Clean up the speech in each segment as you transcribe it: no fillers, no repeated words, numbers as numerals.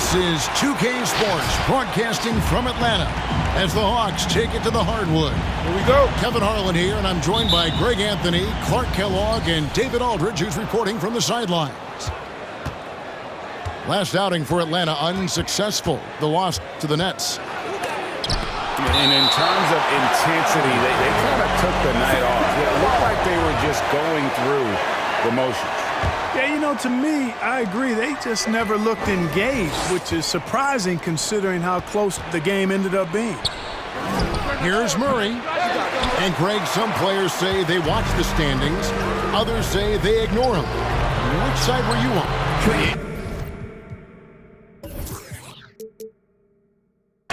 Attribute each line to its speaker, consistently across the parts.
Speaker 1: This is 2K Sports broadcasting from Atlanta as the Hawks take it to the hardwood.
Speaker 2: Here we go.
Speaker 1: Kevin Harlan here, and I'm joined by Greg Anthony, Clark Kellogg, and David Aldridge, who's reporting from the sidelines. Last outing for Atlanta unsuccessful. The loss to the Nets.
Speaker 2: And in terms of intensity, they kind of took the night off. It looked like they were just going through the motions.
Speaker 3: Yeah, you know, to me, I agree. They just never looked engaged, which is surprising considering how close the game ended up being.
Speaker 1: Here's Murray. And Greg, some players say they watch the standings. Others say they ignore them. Which side were you on?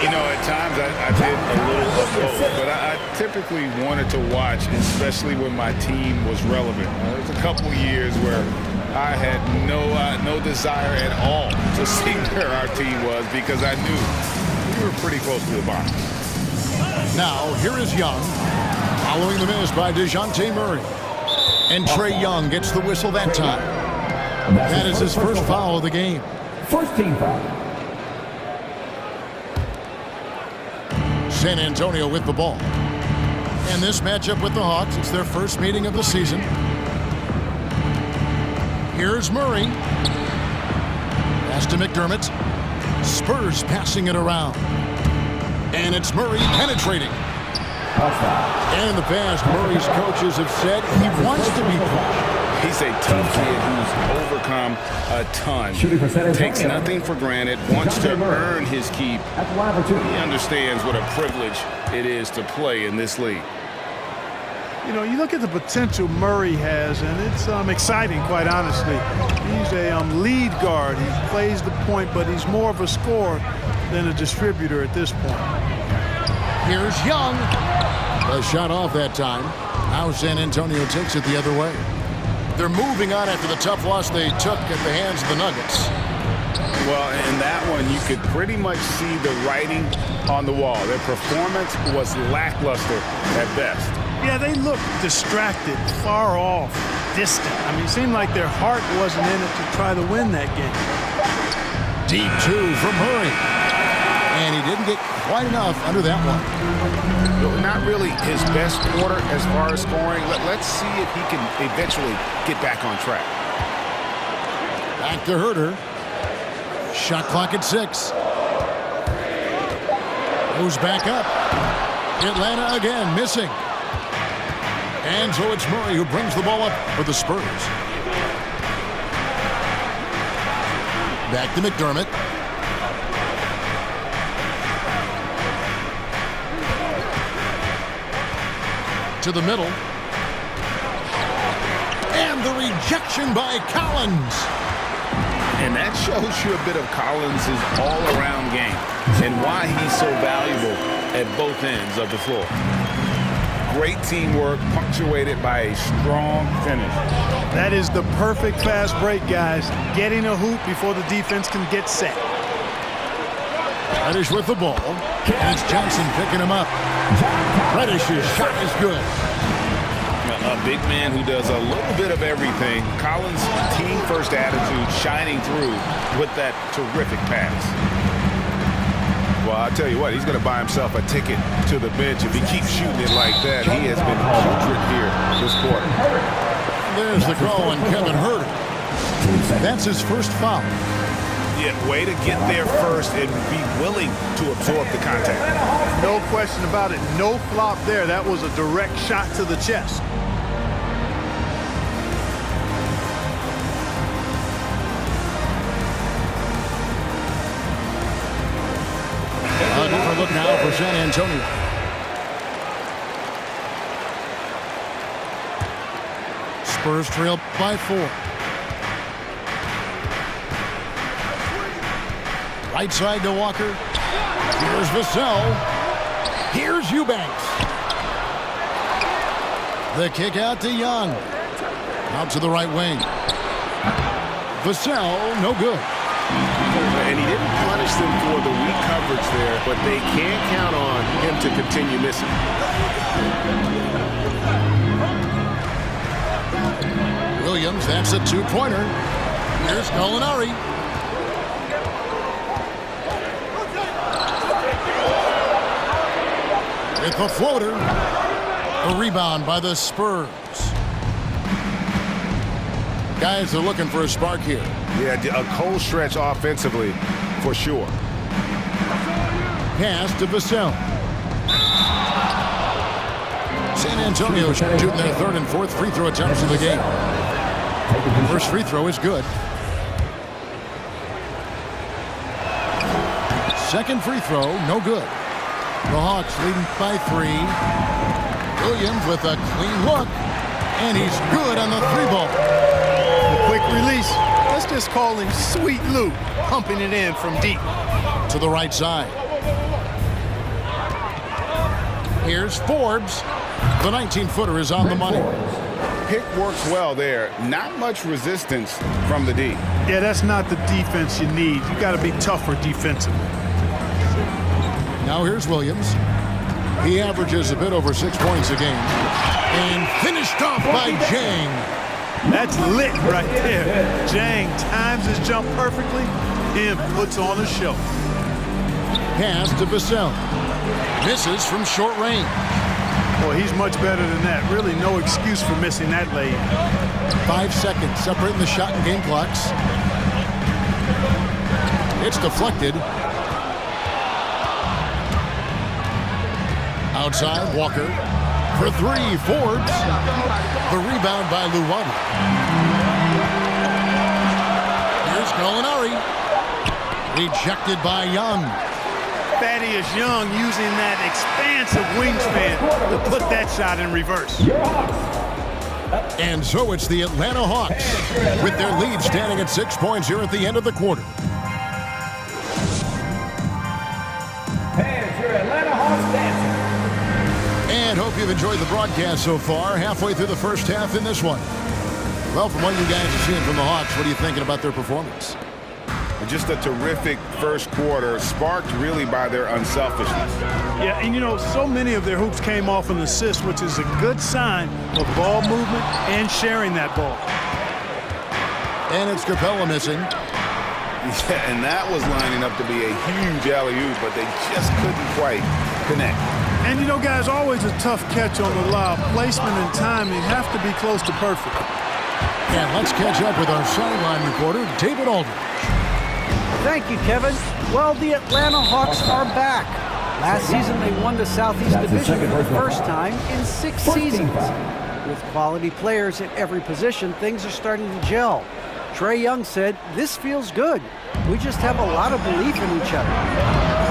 Speaker 2: You know, at times I did a little of both, but I typically wanted to watch, especially when my team was relevant. There was a couple years where I had no desire at all to see where our team was because I knew we were pretty close to the bottom.
Speaker 1: Now, here is Young, following the miss by DeJounte Murray. And Trae Young gets the whistle that time. That is his first foul of the game.
Speaker 4: First team foul.
Speaker 1: San Antonio with the ball. And this matchup with the Hawks, it's their first meeting of the season. Here's Murray. Pass to McDermott. Spurs passing it around. And it's Murray penetrating. And in the past, Murray's coaches have said he wants to be pushed.
Speaker 2: He's a tough kid who's overcome a ton. Takes nothing for granted, wants to earn his keep. He understands what a privilege it is to play in this league.
Speaker 3: You know, you look at the potential Murray has, and it's exciting, quite honestly. He's a lead guard. He plays the point, but he's more of a scorer than a distributor at this point.
Speaker 1: Here's Young. A shot off that time. Now San Antonio takes it the other way. They're moving on after the tough loss they took at the hands of the Nuggets.
Speaker 2: Well, in that one, you could pretty much see the writing on the wall. Their performance was lackluster at best.
Speaker 3: Yeah, they looked distracted, far off, distant. I mean, it seemed like their heart wasn't in it to try to win that game.
Speaker 1: Deep two from Murray. And he didn't get quite enough under that one.
Speaker 2: Not really his best quarter as far as scoring. Let's see if he can eventually get back on track.
Speaker 1: Back to Herter. Shot clock at 6. Goes back up. Atlanta again missing. And so it's Murray who brings the ball up for the Spurs. Back to McDermott. To the middle. And the rejection by Collins.
Speaker 2: And that shows you a bit of Collins' all-around game and why he's so valuable at both ends of the floor. Great teamwork punctuated by a strong finish.
Speaker 3: That is the perfect fast break, guys. Getting a hoop before the defense can get set.
Speaker 1: Reddish with the ball. And it's Johnson picking him up. Reddish's shot is good.
Speaker 2: A big man who does a little bit of everything. Collins' team-first attitude shining through with that terrific pass. Well, I'll tell you what, he's going to buy himself a ticket to the bench. If he keeps shooting it like that, he has been putrid here this quarter.
Speaker 1: There's the call on Kevin Herter. That's his first foul.
Speaker 2: Yeah, way to get there first and be willing to absorb the contact.
Speaker 3: No question about it. No flop there. That was a direct shot to the chest.
Speaker 1: A different look now for San Antonio. Spurs trail by 4. Right side to Walker. Here's Vassell. Here's Eubanks. The kick out to Young. Out to the right wing. Vassell, no good.
Speaker 2: And he didn't punish them for the weak coverage there, but they can't count on him to continue missing.
Speaker 1: Williams, that's a two-pointer. Here's Gallinari. with the floater. A rebound by the Spurs. Guys are looking for a spark here.
Speaker 2: Yeah, a cold stretch offensively for sure.
Speaker 1: Pass to Vassell. San Antonio shooting their third and fourth free throw attempts of the game. First free throw is good. Second free throw, no good. The Hawks leading by 3. Williams with a clean look, and he's good on the 3-ball.
Speaker 3: A quick release. Let's just call him Sweet Lou, pumping it in from deep.
Speaker 1: To the right side. Here's Forbes. The 19-footer is on the money.
Speaker 2: Pick works well there. Not much resistance from the D.
Speaker 3: Yeah, that's not the defense you need. You got to be tougher defensively.
Speaker 1: Now here's Williams. He averages a bit over 6 points a game. And finished off by Jang.
Speaker 3: That's lit right there. Jang times his jump perfectly. Him puts on a show.
Speaker 1: Pass to Vassell. Misses from short range.
Speaker 3: Boy, he's much better than that. Really no excuse for missing that lay-in.
Speaker 1: 5 seconds separating the shot and game clocks. It's deflected. Outside, Walker. For 3, Forbes. The rebound by Luwani. Here's Gallinari. Rejected by Young.
Speaker 3: Thaddeus Young using that expansive wingspan to put that shot in reverse.
Speaker 1: And so it's the Atlanta Hawks with their lead standing at 6 points here at the end of the quarter.
Speaker 4: Fans, your Atlanta Hawks dancing.
Speaker 1: And hope you've enjoyed the broadcast so far. Halfway through the first half in this one. Well, from what you guys have seen from the Hawks, what are you thinking about their performance?
Speaker 2: Just a terrific first quarter, sparked really by their unselfishness.
Speaker 3: Yeah, and you know, so many of their hoops came off an assist, which is a good sign of ball movement and sharing that ball.
Speaker 1: And it's Capella missing.
Speaker 2: Yeah, and that was lining up to be a huge alley-oop, but they just couldn't quite connect.
Speaker 3: And you know, guys, always a tough catch on the lob. Placement and timing have to be close to perfect.
Speaker 1: And let's catch up with our sideline reporter, David Aldridge.
Speaker 5: Thank you, Kevin. Well, the Atlanta Hawks are back. Last season, they won the Southeast Division for the first time in 6 seasons. With quality players at every position, things are starting to gel. Trae Young said, "This feels good. We just have a lot of belief in each other."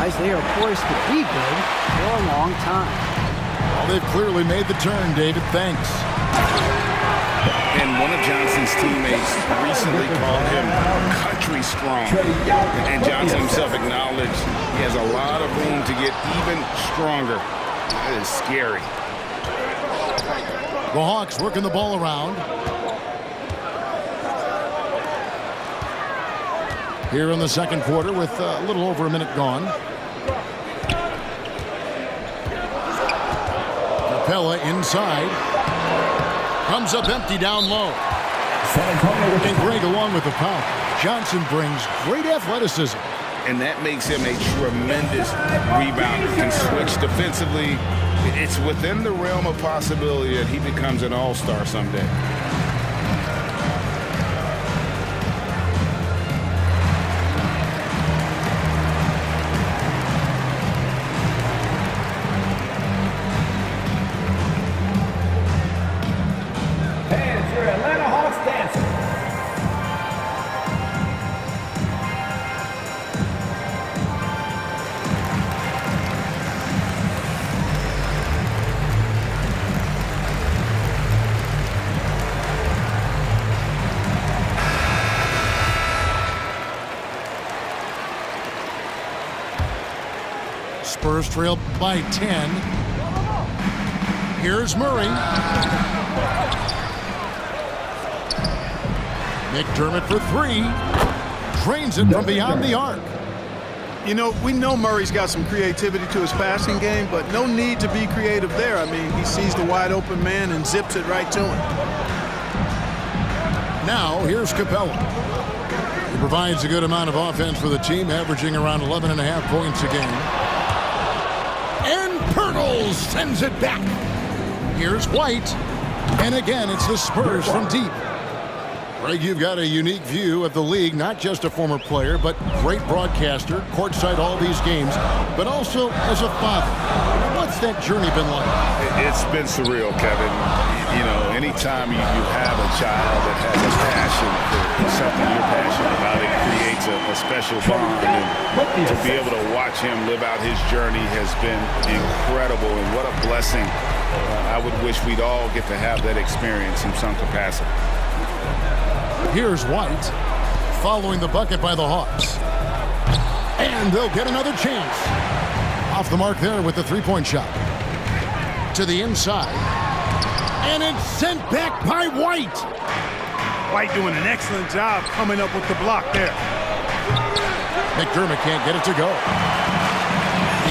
Speaker 5: Guys, they are poised to be good for a long time.
Speaker 1: Well, they've clearly made the turn, David. Thanks.
Speaker 2: And one of Johnson's teammates recently called him country strong. And Johnson himself acknowledged he has a lot of room to get even stronger. That is scary.
Speaker 1: The Hawks working the ball around. Here in the second quarter with a little over a minute gone. Capella inside. Comes up empty down low. And Greg along with the foul. Johnson brings great athleticism.
Speaker 2: And that makes him a tremendous rebounder. Can switch defensively. It's within the realm of possibility that he becomes an all-star someday.
Speaker 4: Fans, your Atlanta Hawks dancing.
Speaker 1: Spurs trail by 10. Here's Murray. McDermott for 3. Drains it from beyond the arc.
Speaker 3: You know, we know Murray's got some creativity to his passing game, but no need to be creative there. I mean, he sees the wide open man and zips it right to him.
Speaker 1: Now, here's Capella. He provides a good amount of offense for the team, averaging around 11.5 points a game. And hurdles, sends it back. Here's White. And again, it's the Spurs from deep. Greg, you've got a unique view of the league, not just a former player, but great broadcaster, courtside all these games, but also as a father. What's that journey been like?
Speaker 2: It's been surreal, Kevin. You know, anytime you have a child that has a passion for something you're passionate about, it creates a special bond. And to be able to watch him live out his journey has been incredible, and what a blessing. I would wish we'd all get to have that experience in some capacity.
Speaker 1: Here's White, following the bucket by the Hawks. And they'll get another chance. Off the mark there with the three-point shot. To the inside. And it's sent back by White.
Speaker 3: White doing an excellent job coming up with the block there.
Speaker 1: McDermott can't get it to go.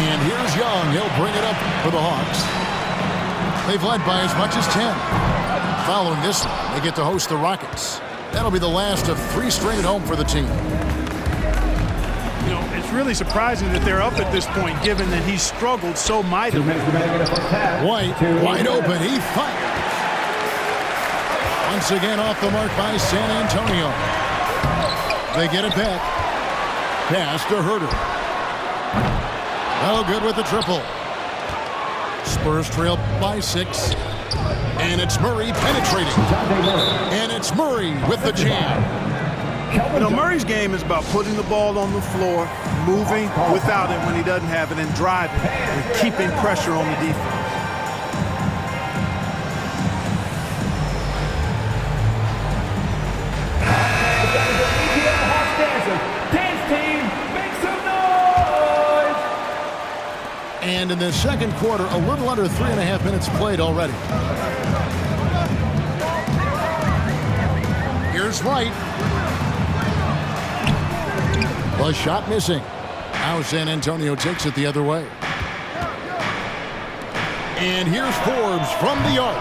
Speaker 1: And here's Young. He'll bring it up for the Hawks. They've led by as much as 10. Following this one, they get to host the Rockets. That'll be the last of 3 straight at home for the team.
Speaker 3: You know, it's really surprising that they're up at this point, given that he struggled so mightily.
Speaker 1: White, wide open, he fires. Once again off the mark by San Antonio. They get it back. Pass to Herter. Oh, good with the triple. Spurs trail by 6. And it's Murray penetrating. And it's Murray with the jam.
Speaker 3: You know, Murray's game is about putting the ball on the floor, moving without it when he doesn't have it, and driving and keeping pressure on the defense.
Speaker 1: And in the second quarter, a little under 3.5 minutes played already. Here's White. The shot missing. Now San Antonio takes it the other way. And here's Forbes from the arc.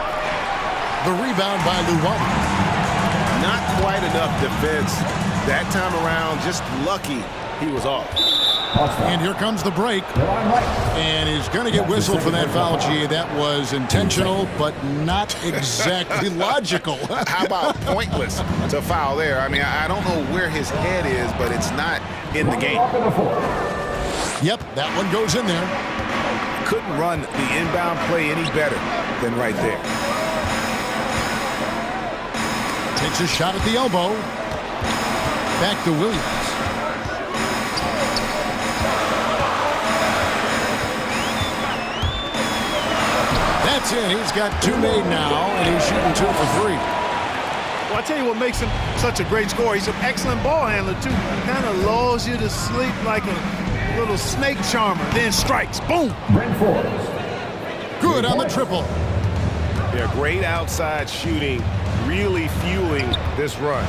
Speaker 1: The rebound by Luwan.
Speaker 6: Not quite enough defense that time around. Just lucky he was off.
Speaker 1: And here comes the break. And he's going to get whistled for that foul, G. That was intentional, but not exactly logical.
Speaker 2: How about pointless to foul there? I mean, I don't know where his head is, but it's not in the game.
Speaker 1: Yep, that one goes in there.
Speaker 2: Couldn't run the inbound play any better than right there.
Speaker 1: Takes a shot at the elbow. Back to Williams. That's it. He's got 2 made now, and he's shooting 2 for 3.
Speaker 3: Well, I tell you what makes him such a great scorer. He's an excellent ball handler, too. Kind of lulls you to sleep like a little snake charmer, then strikes. Boom!
Speaker 1: Good on the triple.
Speaker 6: Yeah, great outside shooting, really fueling this run.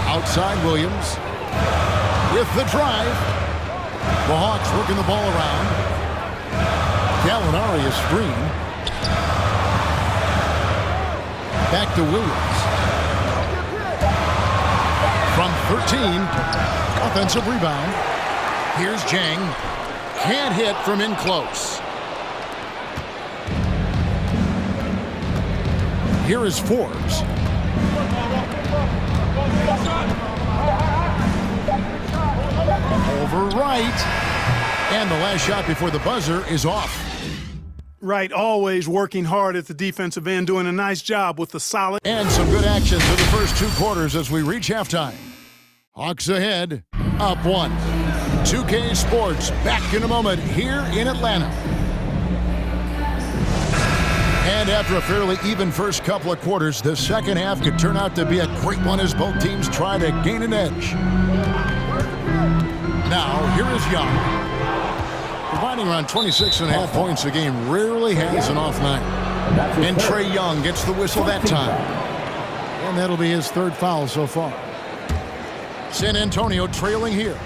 Speaker 1: Outside Williams with the drive. The Hawks working the ball around. Gallinari is screen. Back to Williams. From 13, offensive rebound. Here's Jang. Can't hit from in close. Here is Forbes. Over right. And the last shot before the buzzer is off.
Speaker 3: Right, always working hard at the defensive end, doing a nice job with the solid.
Speaker 1: And some good action through the first 2 quarters as we reach halftime. Hawks ahead, up 1. 2K Sports back in a moment here in Atlanta. And after a fairly even first couple of quarters, the second half could turn out to be a great one as both teams try to gain an edge. Now, here is Young. Providing around 26.5 points a game, rarely has an off night. And Trae Young gets the whistle that time. And that'll be his 3rd foul so far. San Antonio trailing here.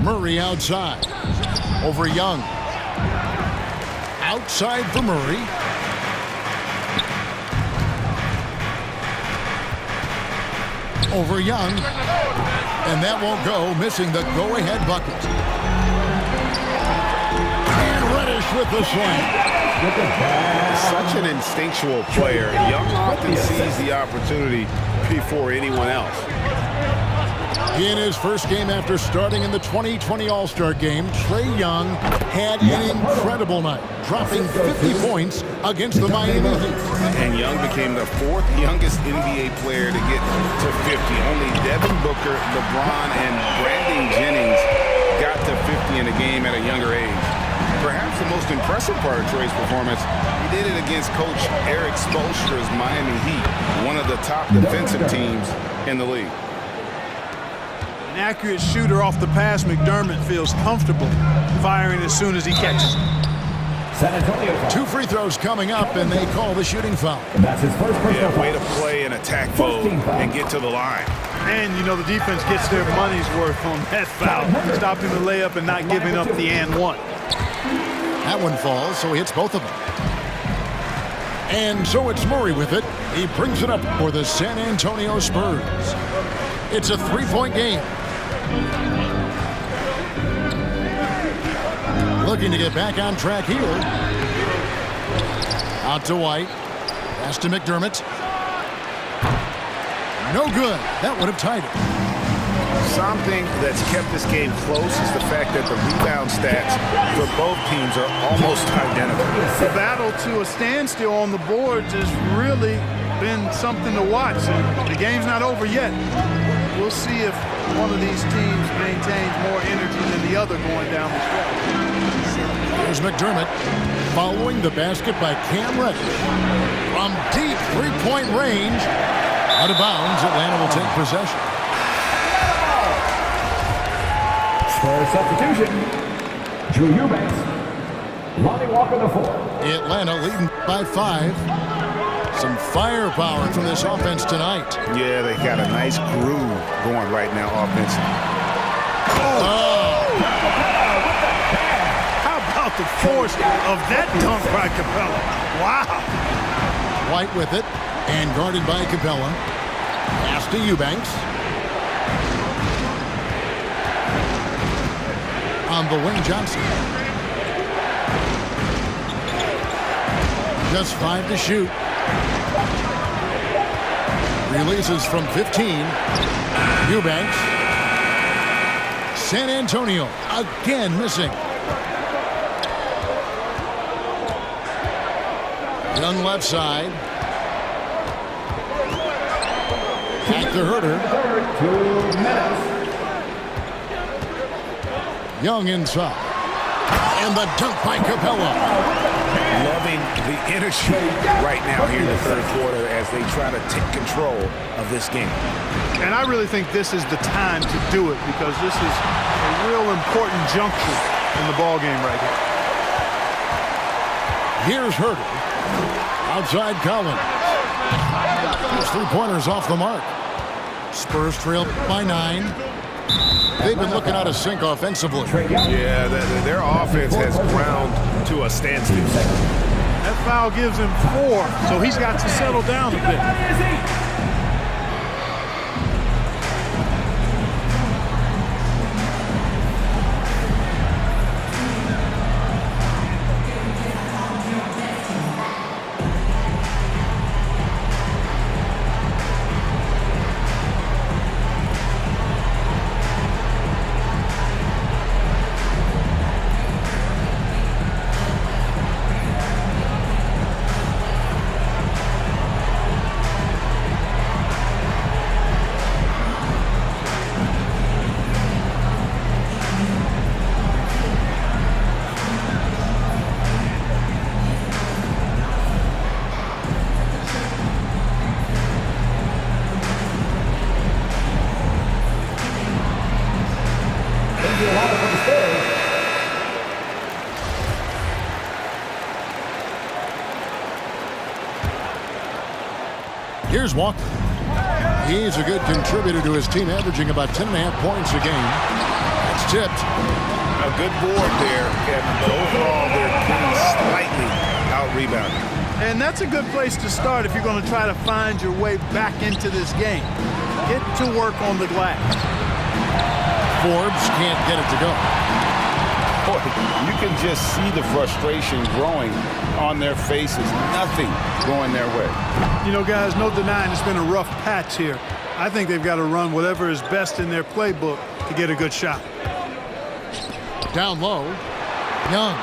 Speaker 1: Murray outside. Over Young. Outside for Murray. Over Young. And that won't go, missing the go-ahead bucket. with the slam.
Speaker 2: Such an instinctual player. Young often sees the opportunity before anyone else.
Speaker 1: In his first game after starting in the 2020 All-Star Game, Trae Young had an incredible night, dropping 50 points against the Miami Heat.
Speaker 2: And Young became the fourth youngest NBA player to get to 50. Only Devin Booker, LeBron, and Brandon Jennings got to 50 in a game at a younger age. Perhaps the most impressive part of Trae's performance, he did it against Coach Eric Spoelstra's Miami Heat, one of the top defensive teams in the league.
Speaker 3: An accurate shooter off the pass, McDermott feels comfortable firing as soon as he catches it.
Speaker 1: 2 free throws coming up, and they call the shooting foul.
Speaker 6: That's his first personal
Speaker 2: Yeah, way to play in attack mode and get to the line.
Speaker 3: And, you know, the defense gets their money's worth on that foul, stopping the layup and not giving up the and one.
Speaker 1: That one falls, so he hits both of them. And so it's Murray with it. He brings it up for the San Antonio Spurs. It's a 3-point game. Looking to get back on track here. Out to White. Pass to McDermott. No good. That would have tied it.
Speaker 2: Something that's kept this game close is the fact that the rebound stats for both teams are almost identical.
Speaker 3: The battle to a standstill on the boards has really been something to watch. And the game's not over yet. We'll see if one of these teams maintains more energy than the other going down the stretch.
Speaker 1: Here's McDermott following the basket by Cam Reddish. From deep three-point range. Out of bounds, Atlanta will take possession.
Speaker 4: For substitution, Drew Eubanks. Lonnie Walker the 4.
Speaker 1: Atlanta leading by 5. Some firepower from this offense tonight.
Speaker 2: Yeah, they got a nice groove going right now offensively.
Speaker 3: How about the force of that dunk by Capella? Wow.
Speaker 1: White with it, and guarded by Capella. Pass to Eubanks. On the wing, Johnson. Just 5 to shoot. Releases from 15. Eubanks. San Antonio again missing. Young left side. Back to Herter.
Speaker 4: 2 minutes.
Speaker 1: Young inside. And the dunk by Capella.
Speaker 2: Loving the energy right now here in the third quarter as they try to take control of this game.
Speaker 3: And I really think this is the time to do it because this is a real important juncture in the ball game right here.
Speaker 1: Here's Herter. Outside Collins. His 3-pointers off the mark. Spurs trail by 9. They've been looking out of sync offensively.
Speaker 2: Yeah, their offense has ground to a standstill.
Speaker 3: That foul gives him 4, so he's got to settle down a bit.
Speaker 1: Here's Walker. He's a good contributor to his team, averaging about 10.5 points a game. That's tipped.
Speaker 2: A good board there, Kevin, but overall they're getting slightly out-rebounded.
Speaker 3: And that's a good place to start if you're going to try to find your way back into this game. Get to work on the glass.
Speaker 1: Forbes can't get it to go.
Speaker 2: Boy, You can just see the frustration growing on their faces. Nothing going their way.
Speaker 3: You know, guys, no denying it's been a rough patch here. I think they've got to run whatever is best in their playbook to get a good shot.
Speaker 1: Down low, Young.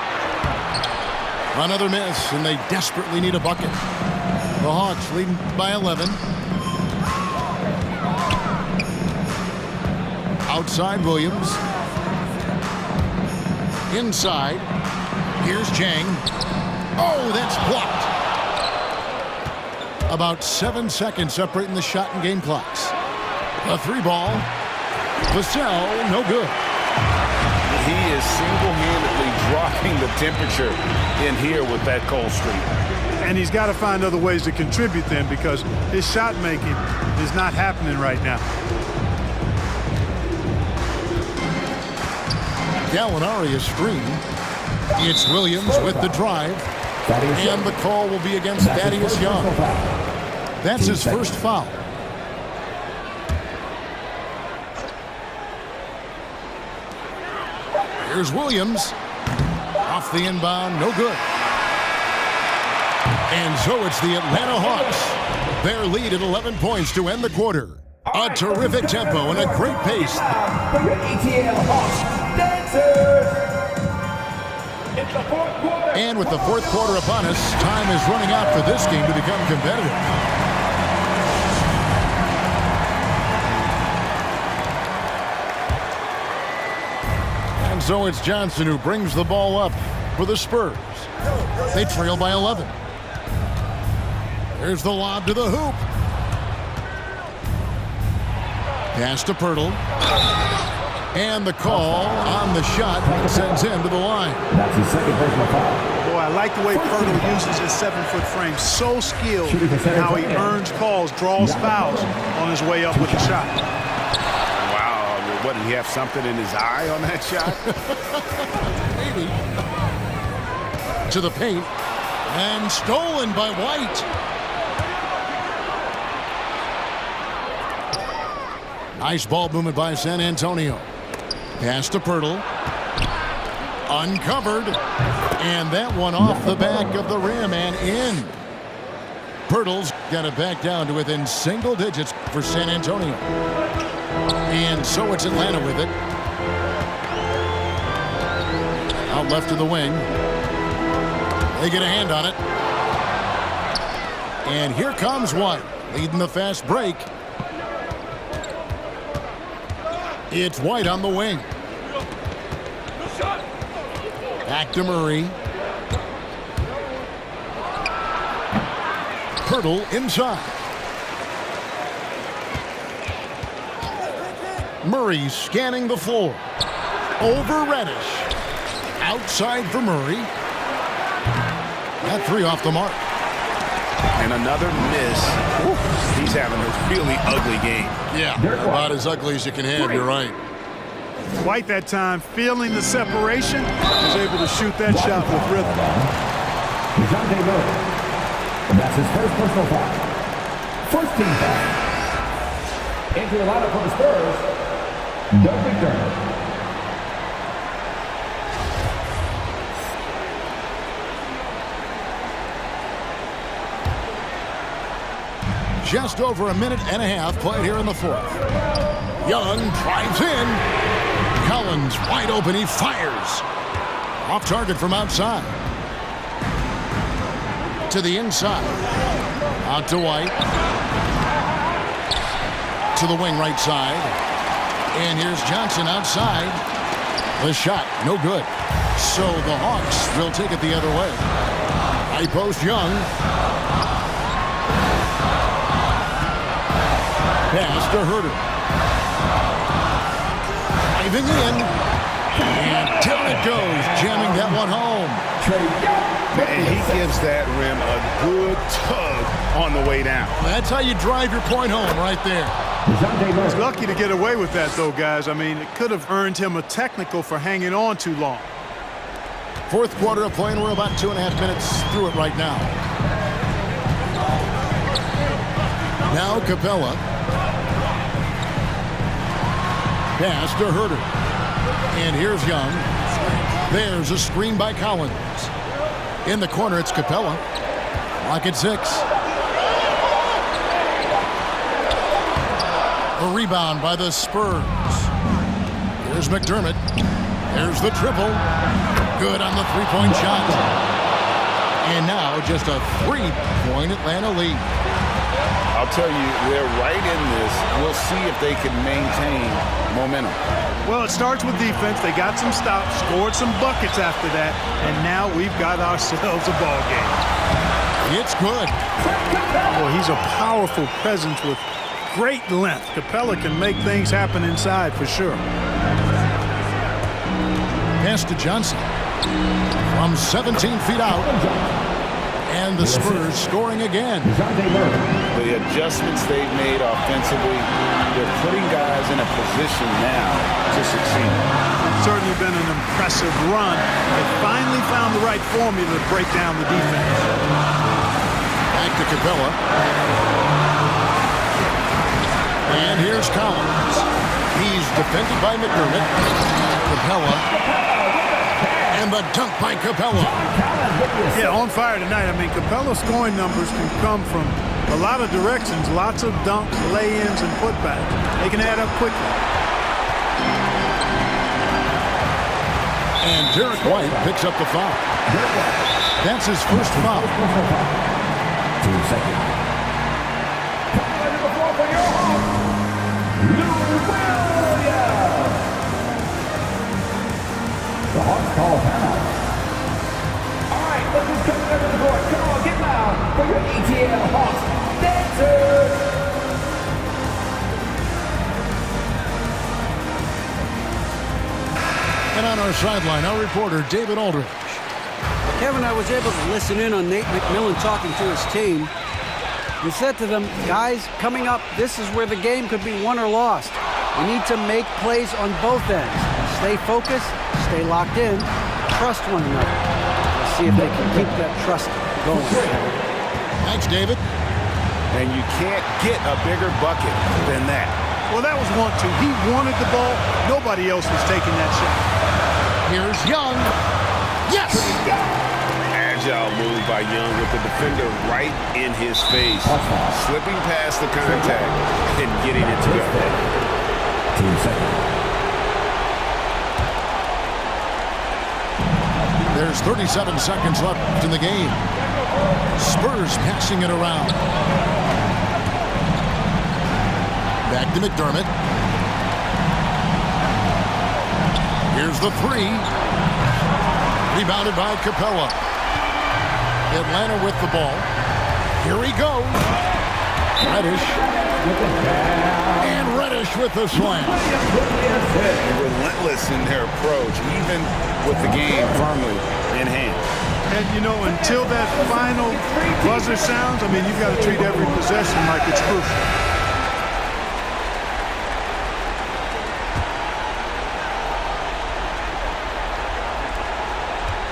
Speaker 1: Another miss, and they desperately need a bucket. The Hawks leading by 11. Outside Williams. Inside. Here's Chang. Oh, that's blocked. About 7 seconds separating the shot and game clocks. A 3-ball. Vassell, no good.
Speaker 2: He is single-handedly dropping the temperature in here with that cold streak.
Speaker 3: And he's got to find other ways to contribute then, because his shot making is not happening right now.
Speaker 1: Gallinari is screen. It's Williams with the drive. And the call will be against Thaddeus Young. That's his first foul. Here's Williams. Off the inbound, no good. And so it's the Atlanta Hawks. Their lead at 11 points to end the quarter. A terrific tempo and a great pace.
Speaker 4: For your ATL Hawks dancers. It's the fourth quarter.
Speaker 1: And with the fourth quarter upon us, time is running out for this game to become competitive. And so it's Johnson who brings the ball up for the Spurs. They trail by 11. There's the lob to the hoop. Pass to Pirtle. And the call on the shot sends him to the line.
Speaker 4: That's his second personal foul.
Speaker 3: Boy, I like the way Pirtle uses his 7-foot frame. So skilled in how he earns calls, draws fouls on his way up with the shot.
Speaker 2: Wow, what, did he have something in his eye on that shot?
Speaker 1: Maybe. To the paint. And stolen by White. Nice ball movement by San Antonio. Pass to Pirtle. Uncovered. And that one off the back of the rim and in. Pirtle's got it back down to within single digits for San Antonio. And so it's Atlanta with it. Out left to the wing. They get a hand on it. And here comes White, leading the fast break. It's White on the wing. Back to Murray. Pirtle inside. Murray scanning the floor. Over Reddish. Outside for Murray. That three off the mark.
Speaker 2: And another miss. Ooh, he's having a really ugly game.
Speaker 1: Yeah, about as ugly as you can have, you're right.
Speaker 3: White that time, feeling the separation, was able to shoot that shot with rhythm.
Speaker 4: DeJounte Murray. And that's his first personal foul. First team foul. Into the lineup for the Spurs, Doug McDermott.
Speaker 1: Just over a minute and a half played here in the fourth. Young drives in. Collins wide open. He fires. Off target from outside. To the inside. Out to White. To the wing right side. And here's Johnson outside. The shot, no good. So the Hawks will take it the other way. High post Young. Pass to Herter. Driving in. And down it goes, jamming that one home.
Speaker 2: And he gives that rim a good tug on the way down.
Speaker 1: That's how you drive your point home right there.
Speaker 3: He's lucky to get away with that, though, guys. I mean, it could have earned him a technical for hanging on too long.
Speaker 1: Fourth quarter of play, and we're about 2.5 minutes through it right now. Now Capella. Pass to Herter. And here's Young. There's a screen by Collins. In the corner, it's Capella. Lock at 6. A rebound by the Spurs. Here's McDermott. There's the triple. Good on the three-point shot. And now just a 3-point Atlanta lead.
Speaker 2: I'll tell you, they're right in this. We'll see if they can maintain momentum.
Speaker 3: Well, it starts with defense. They got some stops, scored some buckets after that, and now we've got ourselves a ball game.
Speaker 1: It's good.
Speaker 3: Boy, he's a powerful presence with great length. Capella can make things happen inside for sure.
Speaker 1: Pass to Johnson. From 17 feet out. And the Spurs scoring again.
Speaker 2: The adjustments they've made offensively, they're putting guys in a position now to succeed.
Speaker 3: It's certainly been an impressive run. They finally found the right formula to break down the defense.
Speaker 1: Back to Capella. And here's Collins. He's defended by McDermott. Capella. And the dunk by Capella.
Speaker 3: Yeah, on fire tonight. I mean, Capella's scoring numbers can come from a lot of directions. Lots of dunks, lay-ins, and putbacks. They can add up quickly.
Speaker 1: And Derek White picks up the foul. That's his first foul.
Speaker 4: 2 seconds. Coming to the floor for your Hawks, Lou Williams. The Hawks call a timeout. All right, look who's coming over the court. Come on, get loud for your ETL Hawks dancers.
Speaker 1: And on our sideline, our reporter, David Aldridge.
Speaker 5: Kevin, I was able to listen in on Nate McMillan talking to his team. He said to them, guys, coming up, this is where the game could be won or lost. We need to make plays on both ends. Stay focused, stay locked in, trust one another. Let's see if they can keep that trust going.
Speaker 1: Thanks, David.
Speaker 2: And you can't get a bigger bucket than that.
Speaker 3: Well, that was 1-2. He wanted the ball. Nobody else was taking that shot.
Speaker 1: Here's Young. Yes!
Speaker 2: Agile move by Young with the defender right in his face. Slipping past the contact and getting it to go.
Speaker 4: 2 seconds.
Speaker 1: There's 37 seconds left in the game. Spurs passing it around. Back to McDermott. Here's the 3. Rebounded by Capella. Atlanta with the ball. Here he goes. Reddish. And Reddish with the slam.
Speaker 2: Relentless in their approach, even with the game firmly in hand.
Speaker 3: And, you know, until that final buzzer sounds, I mean, you've got to treat every possession like it's crucial.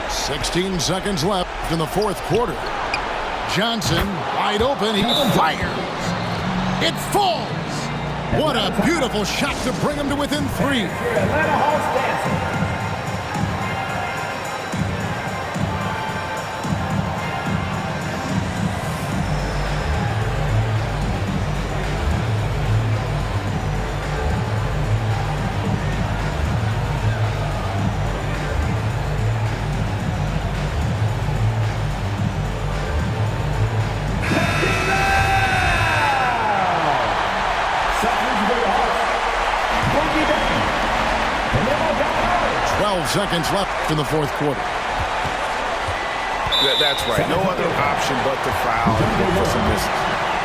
Speaker 1: "16 seconds left in the fourth quarter. Johnson, wide open, he fires. It falls. What a beautiful shot to bring him to within 3.
Speaker 4: Atlanta Hawks dancing.
Speaker 1: Seconds left in the fourth quarter.
Speaker 2: That's right. No other option but to foul and go for some misses.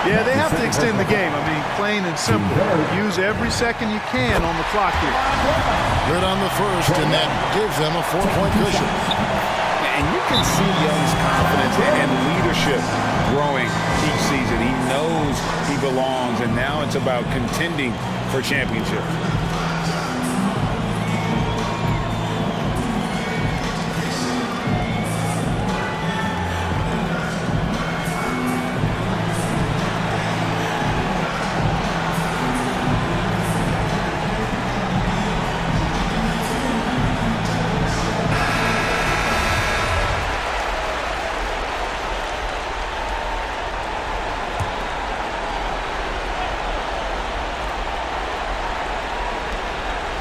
Speaker 3: Yeah, they have to extend the game. I mean, plain and simple. Use every second you can on the clock here.
Speaker 1: Good on the first, and that gives them a 4-point cushion.
Speaker 2: And you can see Young's confidence and leadership growing each season. He knows he belongs, and now it's about contending for championships.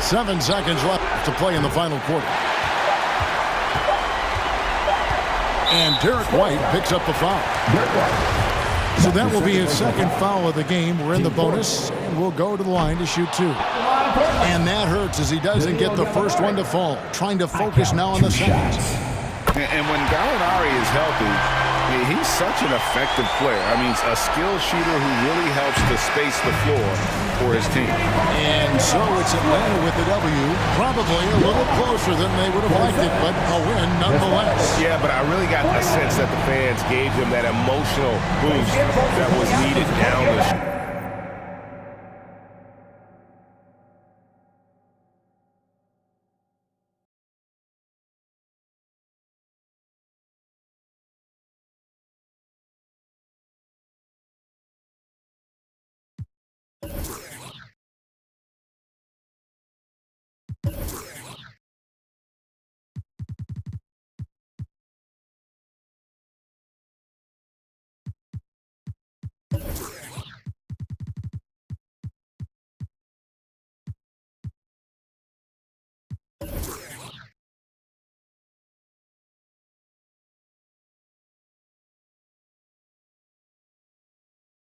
Speaker 1: 7 seconds left to play in the final quarter. And Derek White picks up the foul. So that will be his second foul of the game. We're in the bonus, and we'll go to the line to shoot 2. And that hurts as he doesn't get the first one to fall. Trying to focus now on the second.
Speaker 2: And when Gallinari is healthy, he's such an effective player. I mean, a skilled shooter who really helps to space the floor for his team.
Speaker 1: And so it's Atlanta with the W. Probably a little closer than they would have liked it, but a win nonetheless.
Speaker 2: Yeah, but I really got a sense that the fans gave him that emotional boost that was needed down the